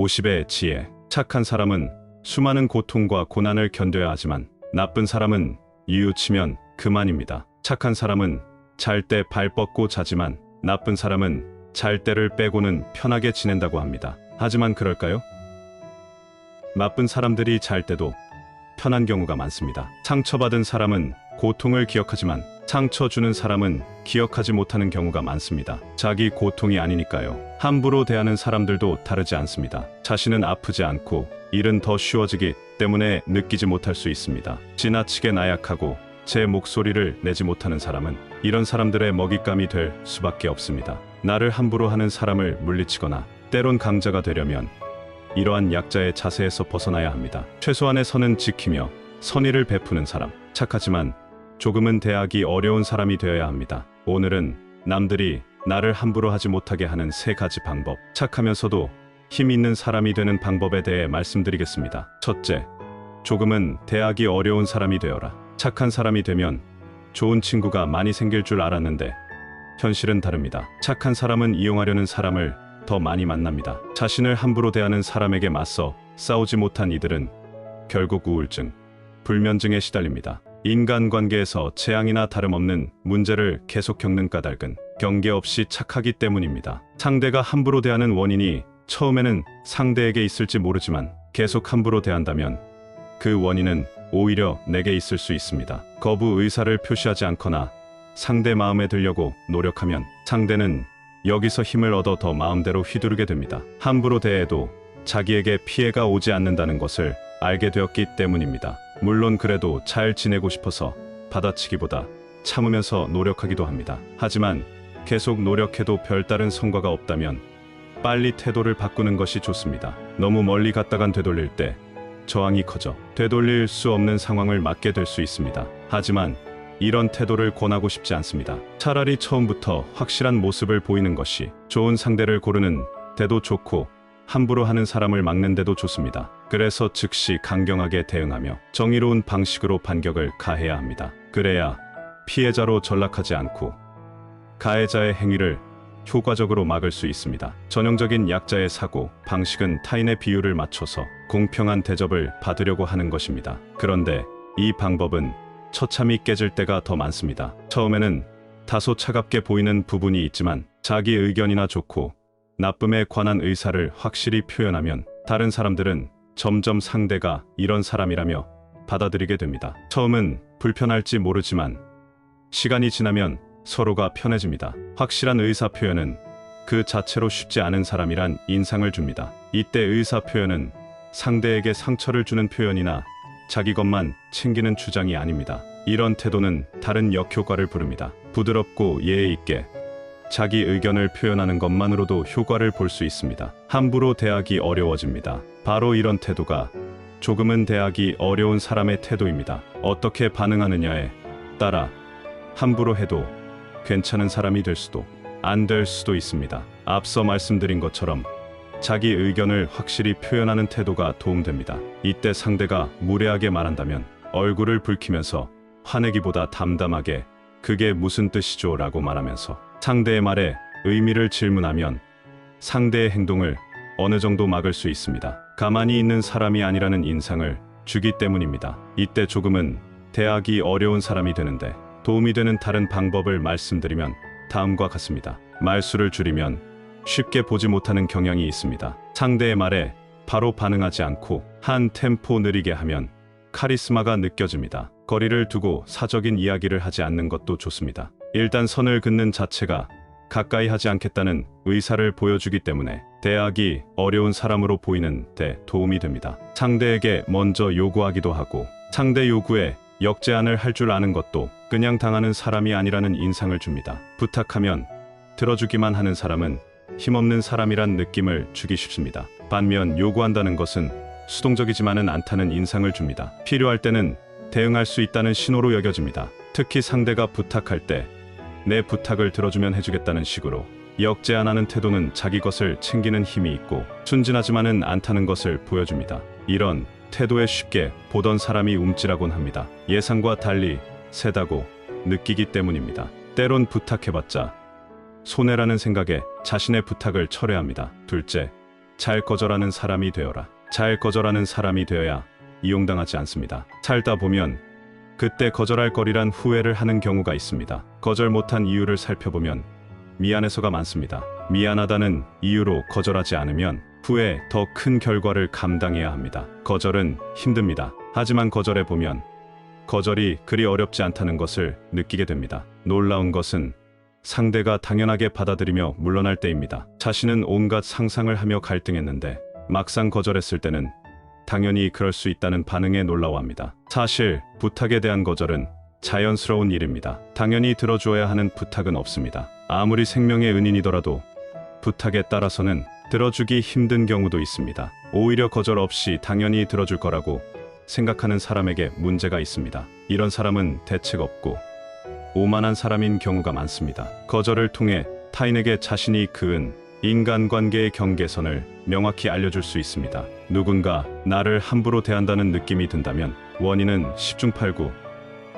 50의 지혜. 착한 사람은 수많은 고통과 고난을 견뎌야 하지만 나쁜 사람은 이웃치면 그만입니다. 착한 사람은 잘 때 발 뻗고 자지만 나쁜 사람은 잘 때를 빼고는 편하게 지낸다고 합니다. 하지만 그럴까요? 나쁜 사람들이 잘 때도 편한 경우가 많습니다. 상처받은 사람은 고통을 기억하지만 상처 주는 사람은 기억하지 못하는 경우가 많습니다. 자기 고통이 아니니까요. 함부로 대하는 사람들도 다르지 않습니다. 자신은 아프지 않고 일은 더 쉬워지기 때문에 느끼지 못할 수 있습니다. 지나치게 나약하고 제 목소리를 내지 못하는 사람은 이런 사람들의 먹잇감이 될 수밖에 없습니다. 나를 함부로 하는 사람을 물리치거나 때론 강자가 되려면 이러한 약자의 자세에서 벗어나야 합니다. 최소한의 선은 지키며 선의를 베푸는 사람. 착하지만 조금은 대하기 어려운 사람이 되어야 합니다. 오늘은 남들이 나를 함부로 하지 못하게 하는 3가지 방법, 착하면서도 힘 있는 사람이 되는 방법에 대해 말씀드리겠습니다. 첫째, 조금은 대하기 어려운 사람이 되어라. 착한 사람이 되면 좋은 친구가 많이 생길 줄 알았는데 현실은 다릅니다. 착한 사람은 이용하려는 사람을 더 많이 만납니다. 자신을 함부로 대하는 사람에게 맞서 싸우지 못한 이들은 결국 우울증, 불면증에 시달립니다. 인간관계에서 재앙이나 다름없는 문제를 계속 겪는 까닭은 경계 없이 착하기 때문입니다. 상대가 함부로 대하는 원인이 처음에는 상대에게 있을지 모르지만 계속 함부로 대한다면 그 원인은 오히려 내게 있을 수 있습니다. 거부 의사를 표시하지 않거나 상대 마음에 들려고 노력하면 상대는 여기서 힘을 얻어 더 마음대로 휘두르게 됩니다. 함부로 대해도 자기에게 피해가 오지 않는다는 것을 알게 되었기 때문입니다. 물론 그래도 잘 지내고 싶어서 받아치기보다 참으면서 노력하기도 합니다. 하지만 계속 노력해도 별다른 성과가 없다면 빨리 태도를 바꾸는 것이 좋습니다. 너무 멀리 갔다간 되돌릴 때 저항이 커져 되돌릴 수 없는 상황을 맞게 될 수 있습니다. 하지만 이런 태도를 권하고 싶지 않습니다. 차라리 처음부터 확실한 모습을 보이는 것이 좋은 상대를 고르는 데도 좋고 함부로 하는 사람을 막는 데도 좋습니다. 그래서 즉시 강경하게 대응하며 정의로운 방식으로 반격을 가해야 합니다. 그래야 피해자로 전락하지 않고 가해자의 행위를 효과적으로 막을 수 있습니다. 전형적인 약자의 사고 방식은 타인의 비율을 맞춰서 공평한 대접을 받으려고 하는 것입니다. 그런데 이 방법은 처참히 깨질 때가 더 많습니다. 처음에는 다소 차갑게 보이는 부분이 있지만 자기 의견이나 좋고 나쁨에 관한 의사를 확실히 표현하면 다른 사람들은 점점 상대가 이런 사람이라며 받아들이게 됩니다. 처음은 불편할지 모르지만 시간이 지나면 서로가 편해집니다. 확실한 의사 표현은 그 자체로 쉽지 않은 사람이란 인상을 줍니다. 이때 의사 표현은 상대에게 상처를 주는 표현이나 자기 것만 챙기는 주장이 아닙니다. 이런 태도는 다른 역효과를 부릅니다. 부드럽고 예의 있게 자기 의견을 표현하는 것만으로도 효과를 볼 수 있습니다. 함부로 대하기 어려워집니다. 바로 이런 태도가 조금은 대하기 어려운 사람의 태도입니다. 어떻게 반응하느냐에 따라 함부로 해도 괜찮은 사람이 될 수도 안 될 수도 있습니다. 앞서 말씀드린 것처럼 자기 의견을 확실히 표현하는 태도가 도움됩니다. 이때 상대가 무례하게 말한다면 얼굴을 붉히면서 화내기보다 담담하게 그게 무슨 뜻이죠? 라고 말하면서 상대의 말에 의미를 질문하면 상대의 행동을 어느 정도 막을 수 있습니다. 가만히 있는 사람이 아니라는 인상을 주기 때문입니다. 이때 조금은 대하기 어려운 사람이 되는데 도움이 되는 다른 방법을 말씀드리면 다음과 같습니다. 말수를 줄이면 쉽게 보지 못하는 경향이 있습니다. 상대의 말에 바로 반응하지 않고 한 템포 느리게 하면 카리스마가 느껴집니다. 거리를 두고 사적인 이야기를 하지 않는 것도 좋습니다. 일단 선을 긋는 자체가 가까이 하지 않겠다는 의사를 보여주기 때문에 대하기 어려운 사람으로 보이는 데 도움이 됩니다. 상대에게 먼저 요구하기도 하고 상대 요구에 역제안을 할 줄 아는 것도 그냥 당하는 사람이 아니라는 인상을 줍니다. 부탁하면 들어주기만 하는 사람은 힘없는 사람이란 느낌을 주기 쉽습니다. 반면 요구한다는 것은 수동적이지만은 않다는 인상을 줍니다. 필요할 때는 대응할 수 있다는 신호로 여겨집니다. 특히 상대가 부탁할 때 내 부탁을 들어주면 해주겠다는 식으로 역제안하는 태도는 자기 것을 챙기는 힘이 있고 순진하지만은 않다는 것을 보여줍니다. 이런 태도에 쉽게 보던 사람이 움찔하곤 합니다. 예상과 달리 세다고 느끼기 때문입니다. 때론 부탁해봤자 손해라는 생각에 자신의 부탁을 철회합니다. 둘째, 잘 거절하는 사람이 되어라. 잘 거절하는 사람이 되어야 이용당하지 않습니다. 살다 보면 그때 거절할 거리란 후회를 하는 경우가 있습니다. 거절 못한 이유를 살펴보면 미안해서가 많습니다. 미안하다는 이유로 거절하지 않으면 후에 더 큰 결과를 감당해야 합니다. 거절은 힘듭니다. 하지만 거절해 보면 거절이 그리 어렵지 않다는 것을 느끼게 됩니다. 놀라운 것은 상대가 당연하게 받아들이며 물러날 때입니다. 자신은 온갖 상상을 하며 갈등했는데 막상 거절했을 때는 당연히 그럴 수 있다는 반응에 놀라워합니다. 사실 부탁에 대한 거절은 자연스러운 일입니다. 당연히 들어줘야 하는 부탁은 없습니다. 아무리 생명의 은인이더라도 부탁에 따라서는 들어주기 힘든 경우도 있습니다. 오히려 거절 없이 당연히 들어줄 거라고 생각하는 사람에게 문제가 있습니다. 이런 사람은 대책 없고 오만한 사람인 경우가 많습니다. 거절을 통해 타인에게 자신이 그은 인간관계의 경계선을 명확히 알려줄 수 있습니다. 누군가 나를 함부로 대한다는 느낌이 든다면 원인은 10중 8구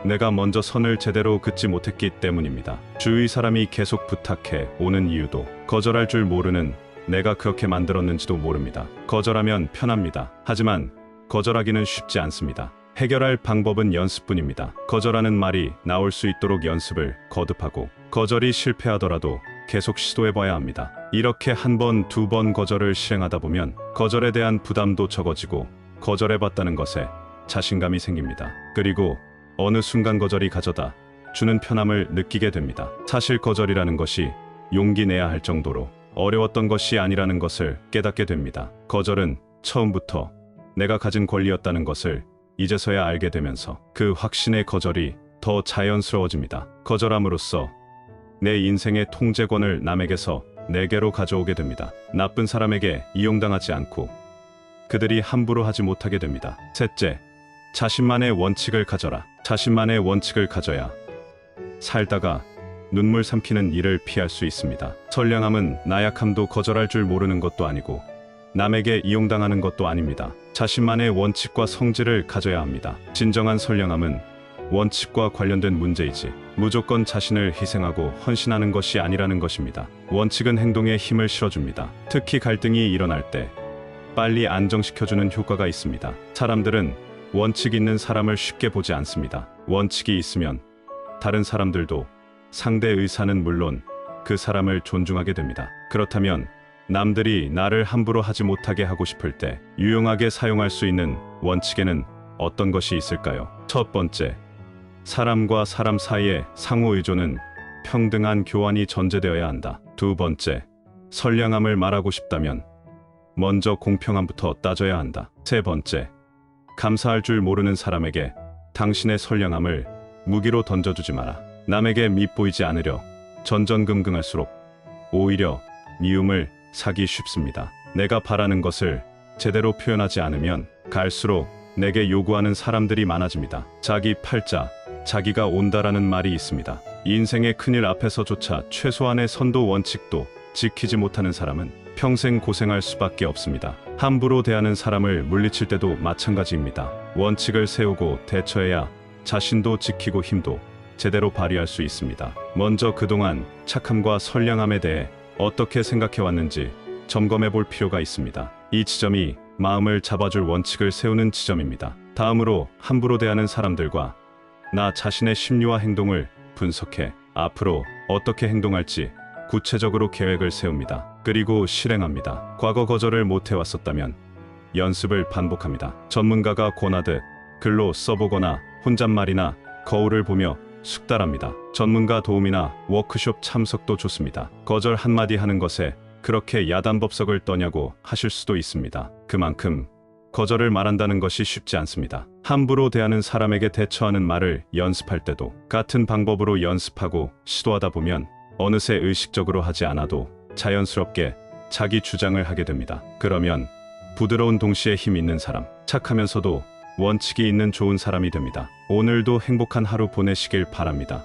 내가 먼저 선을 제대로 긋지 못했기 때문입니다. 주위 사람이 계속 부탁해 오는 이유도 거절할 줄 모르는 내가 그렇게 만들었는지도 모릅니다. 거절하면 편합니다. 하지만 거절하기는 쉽지 않습니다. 해결할 방법은 연습뿐입니다. 거절하는 말이 나올 수 있도록 연습을 거듭하고 거절이 실패하더라도 계속 시도해봐야 합니다. 이렇게 한 번, 두 번 거절을 실행하다 보면 거절에 대한 부담도 적어지고 거절해봤다는 것에 자신감이 생깁니다. 그리고 어느 순간 거절이 가져다 주는 편함을 느끼게 됩니다. 사실 거절이라는 것이 용기 내야 할 정도로 어려웠던 것이 아니라는 것을 깨닫게 됩니다. 거절은 처음부터 내가 가진 권리였다는 것을 이제서야 알게 되면서 그 확신의 거절이 더 자연스러워집니다. 거절함으로써 내 인생의 통제권을 남에게서 내게로 가져오게 됩니다. 나쁜 사람에게 이용당하지 않고 그들이 함부로 하지 못하게 됩니다. 셋째, 자신만의 원칙을 가져라. 자신만의 원칙을 가져야 살다가 눈물 삼키는 일을 피할 수 있습니다. 선량함은 나약함도 거절할 줄 모르는 것도 아니고 남에게 이용당하는 것도 아닙니다. 자신만의 원칙과 성질을 가져야 합니다. 진정한 선량함은 원칙과 관련된 문제이지 무조건 자신을 희생하고 헌신하는 것이 아니라는 것입니다. 원칙은 행동에 힘을 실어줍니다. 특히 갈등이 일어날 때 빨리 안정시켜주는 효과가 있습니다. 사람들은 원칙 있는 사람을 쉽게 보지 않습니다. 원칙이 있으면 다른 사람들도 상대 의사는 물론 그 사람을 존중하게 됩니다. 그렇다면 남들이 나를 함부로 하지 못하게 하고 싶을 때 유용하게 사용할 수 있는 원칙에는 어떤 것이 있을까요? 첫 번째, 사람과 사람 사이의 상호 의존은 평등한 교환이 전제되어야 한다. 두 번째, 선량함을 말하고 싶다면 먼저 공평함부터 따져야 한다. 세 번째, 감사할 줄 모르는 사람에게 당신의 선량함을 무기로 던져주지 마라. 남에게 밉보이지 않으려 전전긍긍할수록 오히려 미움을 사기 쉽습니다. 내가 바라는 것을 제대로 표현하지 않으면 갈수록 내게 요구하는 사람들이 많아집니다. 자기 팔자, 자기가 온다라는 말이 있습니다. 인생의 큰일 앞에서조차 최소한의 선도 원칙도 지키지 못하는 사람은 평생 고생할 수밖에 없습니다. 함부로 대하는 사람을 물리칠 때도 마찬가지입니다. 원칙을 세우고 대처해야 자신도 지키고 힘도 제대로 발휘할 수 있습니다. 먼저 그동안 착함과 선량함에 대해 어떻게 생각해 왔는지 점검해 볼 필요가 있습니다. 이 지점이 마음을 잡아줄 원칙을 세우는 지점입니다. 다음으로 함부로 대하는 사람들과 나 자신의 심리와 행동을 분석해 앞으로 어떻게 행동할지 구체적으로 계획을 세웁니다. 그리고 실행합니다. 과거 거절을 못 해왔었다면 연습을 반복합니다. 전문가가 권하듯 글로 써보거나 혼잣말이나 거울을 보며 숙달합니다. 전문가 도움이나 워크숍 참석도 좋습니다. 거절 한마디 하는 것에 그렇게 야단법석을 떠냐고 하실 수도 있습니다. 그만큼 거절을 말한다는 것이 쉽지 않습니다. 함부로 대하는 사람에게 대처하는 말을 연습할 때도 같은 방법으로 연습하고 시도하다 보면 어느새 의식적으로 하지 않아도 자연스럽게 자기 주장을 하게 됩니다. 그러면 부드러운 동시에 힘 있는 사람, 착하면서도 원칙이 있는 좋은 사람이 됩니다. 오늘도 행복한 하루 보내시길 바랍니다.